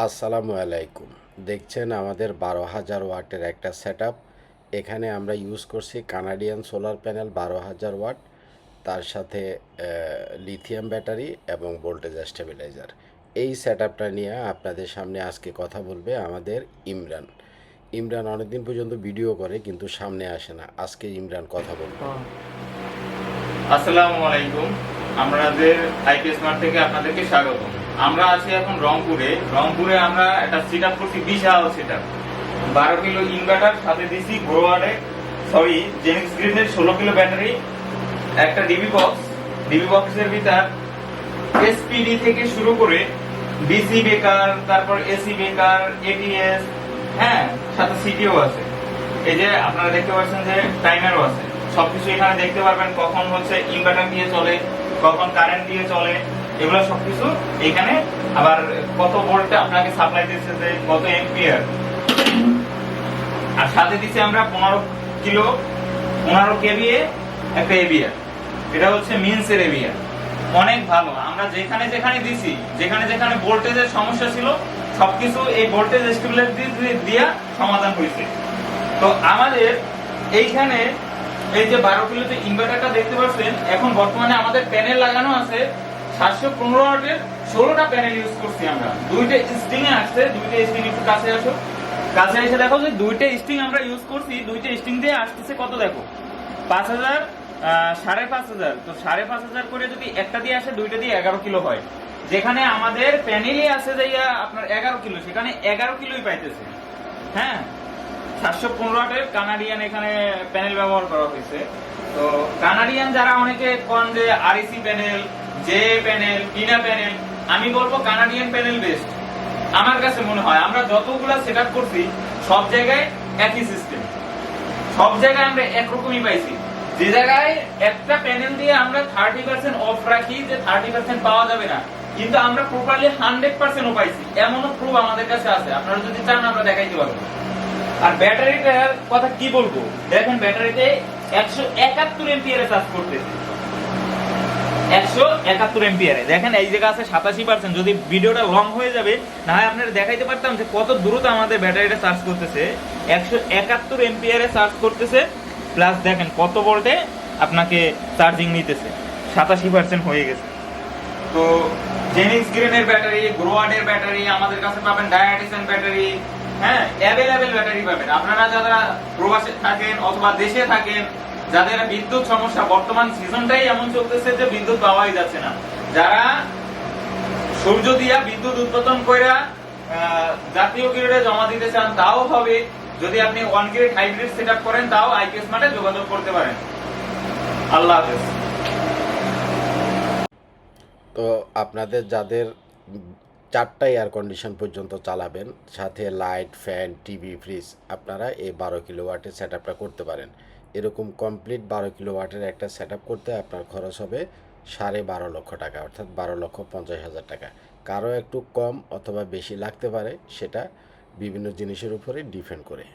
আসসালামু আলাইকুম। দেখছেন আমাদের ১২,০০০ ওয়াটের একটা সেটআপ। এখানে আমরা ইউজ করছি কানাডিয়ান সোলার প্যানেল ১২,০০০ ওয়াট, তার সাথে লিথিয়াম ব্যাটারি এবং ভোল্টেজ স্টেবিলাইজার। এই সেটআপটা নিয়ে আপনাদের সামনে আজকে কথা বলবে আমাদের ইমরান। ইমরান অনেকদিন পর্যন্ত ভিডিও করে কিন্তু সামনে আসে না। আজকে ইমরান কথা বলবে। আসসালামু আলাইকুম। আমাদের আইপি স্মার্ট থেকে আপনাদেরকে স্বাগত। আমরা আছি এখন রংপুরে আমরা একটা সেটআপ করছি, বিশাল সেটআপ। 12 কিলো ইনভার্টার, সাথে দিছি জেনিক্স গ্রিডের 16 কিলো ব্যাটারি, একটা ডিবি বক্সের ভিতর এসপিডি থেকে শুরু করে ডিসি বেকার, তারপর এসি বেকার, এটিএস, হ্যাঁ, সাথে সিটিও আছে। এই যে আপনারা দেখতে পাচ্ছেন যে টাইমারও আছে। সবকিছু এখানে দেখতে পারবেন, কখন হচ্ছে ইনভার্টার দিয়ে চলে, কখন কারেন্ট দিয়ে চলে, এগুলো সবকিছু এখানে। আবার কত ভোল্টে আপনাকে সাপ্লাই দিচ্ছে, যে কত এম্পিয়ার। আর সাথে দিচ্ছি আমরা 15 কেভিএ একটা এবিআর। এটা হচ্ছে মিনসের এবিআর, অনেক ভালো। আমরা যেখানে যেখানে দিছি, যেখানে যেখানে ভোল্টেজের সমস্যা ছিল, সবকিছু এই ভোল্টেজ স্টেবিলাইজার দিয়ে সমাধান হয়েছে। তো আমাদের এইখানে এই যে 12 কিলো যে ইনভার্টারটা দেখতে পাচ্ছেন, এখন বর্তমানে আমাদের প্যানেল লাগানো আছে 715 ওয়াটের। 16টা প্যানেল ইউজ করছি আমরা। দুইটা স্ট্রিং এ আসছে, দুইটা স্ট্রিং একটু কাছে আসো, কাছে এসে দেখো যে দুইটা স্ট্রিং আমরা ইউজ করছি। দুইটা স্ট্রিং দিয়ে আসতেছে কত দেখো, 5000, 5500। তো 5500 করে যদি একটা দিয়ে আসে, দুইটা দিয়ে 11 কিলো হয়। যেখানে আমাদের প্যানেলই আছে যে আপনার 11 কিলো, সেখানে 11 কিলোই পাইতেছে। হ্যাঁ, 715 ওয়াটের কানাডিয়ান এখানে প্যানেল ব্যবহার করা হয়েছে। তো কানাডিয়ান যারা অনেকে কোন যে REC panel, J panel, Tina panel, আমি বলবো কানাডিয়ান প্যানেল বেস্ট। আমার কাছে মনে হয় আমরা যতগুলা সেটআপ করছি সব জায়গায় একই সিস্টেম, সব জায়গায় আমরা একরকমই পাইছি। যে জায়গায় একটা প্যানেল দিয়ে আমরা 30% অফ রাখি, যে 30% পাওয়া যাবে না, কিন্তু আমরা প্রপারলি 100% ও পাইছি, এমনও প্রুফ আমাদের কাছে আছে। আপনারা যদি চান আমরা দেখাইতে পারবো। আর ব্যাটারিটার কথা কি বলবো, দেখেন ব্যাটারিতে 171 এম্পিয়ারে চার্জ করতেছে। 171 এম্পিয়ারে দেখেন, এই জায়গা আছে 87%। যদি ভিডিওটা লং হয়ে যাবে, না হয় আপনারা দেখাইতে পারতাম যে কত দ্রুত আমাদের ব্যাটারিটা চার্জ করতেছে। 171 এম্পিয়ারে চার্জ করতেছে, প্লাস দেখেন কত ভোল্টে আপনাকে চার্জিং নিতেছে, 87% হয়ে গেছে। তো জেনিক্স গ্রিনের ব্যাটারি, গ্রোয়াডের ব্যাটারি আমাদের কাছে পাবেন, ডায়াটিসন ব্যাটারি, হ্যাঁ, অ্যাভেলেবেল ব্যাটারি পাবেন। আপনারা যারা প্রবাসে থাকেন অথবা দেশে থাকেন, যাদের বিদ্যুৎ সমস্যা, বর্তমান সিজনটাই এমন চলতেছে যে বিদ্যুৎ পাওয়াই যাচ্ছে না, যারা সূর্য দিয়া বিদ্যুৎ উৎপাদন কইরা জাতীয় গ্রিডে জমা দিতে চান, তাও হবে। যদি আপনি ওয়ান গ্রিড হাইব্রিড সেটআপ করেন, তাও আইপি স্মার্টে যোগাযোগ করতে পারেন। আল্লাহ হাফেজ। তো আপনাদের যাদের 4টা এয়ার কন্ডিশন পর্যন্ত চালাবেন, সাথে লাইট, ফ্যান, টিভি, ফ্রিজ, আপনারা এই 12 কিলো ওয়াটের সেটআপটা করতে পারেন। এরকম কমপ্লিট 12 কিলো ওয়াটের একটা সেটআপ করতে আপনার খরচ হবে 12.5 লক্ষ টাকা, অর্থাৎ 12,50,000 টাকা। কারো একটু কম অথবা বেশি লাগতে পারে, সেটা বিভিন্ন জিনিসের উপরে ডিপেন্ড করে।